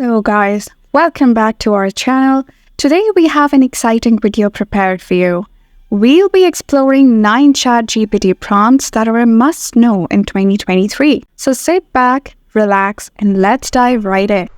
Hello guys, welcome back to our channel. Today we have an exciting video prepared for you. We'll be exploring 9 ChatGPT prompts that are a must-know in 2023. So sit back, relax, and let's dive right in.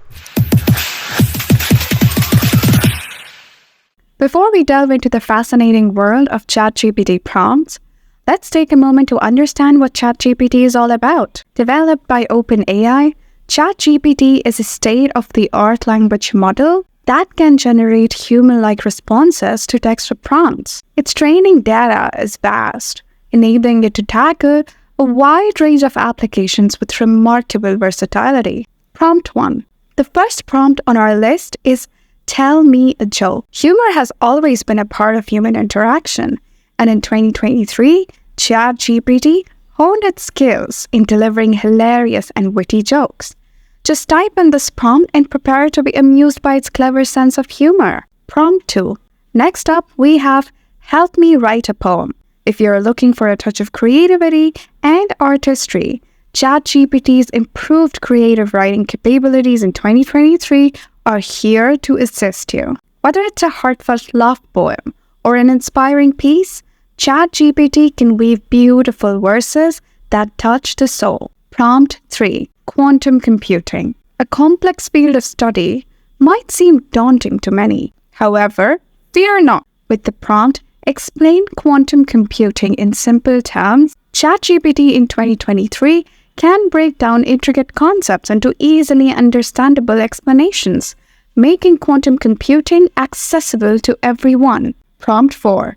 Before we delve into the fascinating world of ChatGPT prompts, let's take a moment to understand what ChatGPT is all about. Developed by OpenAI, ChatGPT is a state-of-the-art language model that can generate human-like responses to text prompts. Its training data is vast, enabling it to tackle a wide range of applications with remarkable versatility. Prompt 1. The first prompt on our list is "Tell me a joke." Humor has always been a part of human interaction, and in 2023, ChatGPT honed its skills in delivering hilarious and witty jokes. Just type in this prompt and prepare to be amused by its clever sense of humor. Prompt 2. Next up, we have "Help me write a poem." If you're looking for a touch of creativity and artistry, ChatGPT's improved creative writing capabilities in 2023 are here to assist you. Whether it's a heartfelt love poem or an inspiring piece, ChatGPT can weave beautiful verses that touch the soul. Prompt 3. Quantum computing. A complex field of study might seem daunting to many. However, fear not. With the prompt, "Explain quantum computing in simple terms," ChatGPT in 2023 can break down intricate concepts into easily understandable explanations, making quantum computing accessible to everyone. Prompt 4.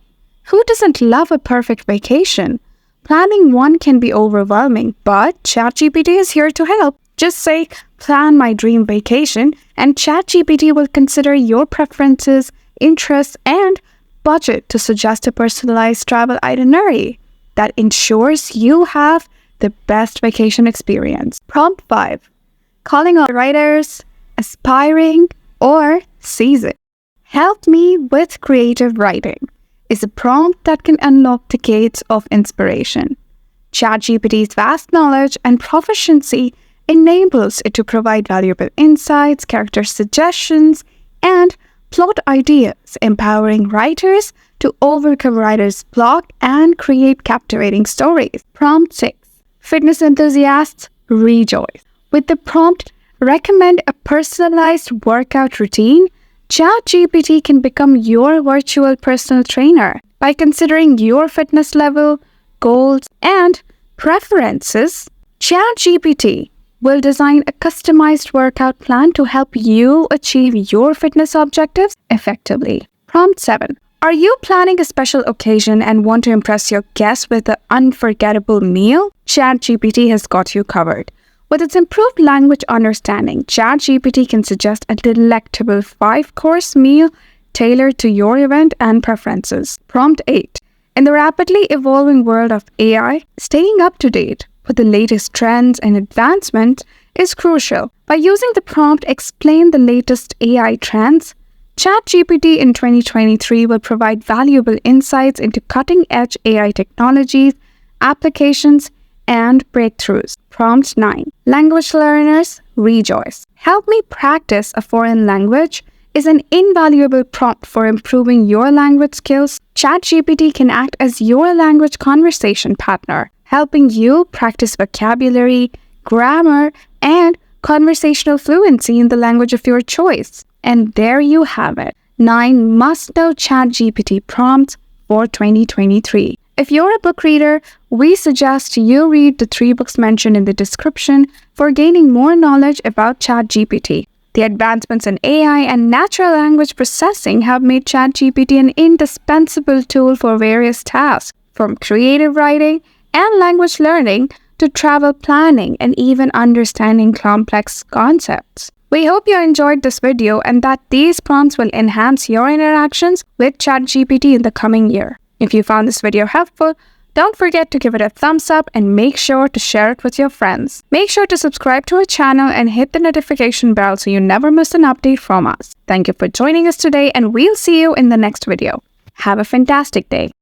Who doesn't love a perfect vacation? Planning one can be overwhelming, but ChatGPT is here to help. Just say, "Plan my dream vacation," and ChatGPT will consider your preferences, interests, and budget to suggest a personalized travel itinerary that ensures you have the best vacation experience. Prompt 5. Calling all writers, aspiring, or seasoned. "Help me with creative writing" is a prompt that can unlock decades of inspiration. ChatGPT's vast knowledge and proficiency enables it to provide valuable insights, character suggestions, and plot ideas, empowering writers to overcome writer's block and create captivating stories. Prompt 6. Fitness enthusiasts, rejoice. With the prompt, "Recommend a personalized workout routine," ChatGPT can become your virtual personal trainer. By considering your fitness level, goals, and preferences, ChatGPT will design a customized workout plan to help you achieve your fitness objectives effectively. Prompt 7. Are you planning a special occasion and want to impress your guests with an unforgettable meal? ChatGPT has got you covered. With its improved language understanding, ChatGPT can suggest a delectable 5-course meal tailored to your event and preferences. Prompt 8. In the rapidly evolving world of AI, staying up to date with the latest trends and advancements is crucial. By using the prompt "Explain the latest AI trends," ChatGPT in 2023 will provide valuable insights into cutting-edge AI technologies, applications, and breakthroughs. Prompt 9. Language learners, rejoice. "Help me practice a foreign language" is an invaluable prompt for improving your language skills. ChatGPT can act as your language conversation partner, helping you practice vocabulary, grammar, and conversational fluency in the language of your choice. And there you have it, 9 must-know ChatGPT prompts for 2023. If you're a book reader, we suggest you read the 3 books mentioned in the description for gaining more knowledge about ChatGPT. The advancements in AI and natural language processing have made ChatGPT an indispensable tool for various tasks, from creative writing and language learning to travel planning and even understanding complex concepts. We hope you enjoyed this video and that these prompts will enhance your interactions with ChatGPT in the coming year. If you found this video helpful, don't forget to give it a thumbs up and make sure to share it with your friends. Make sure to subscribe to our channel and hit the notification bell so you never miss an update from us. Thank you for joining us today, and we'll see you in the next video. Have a fantastic day.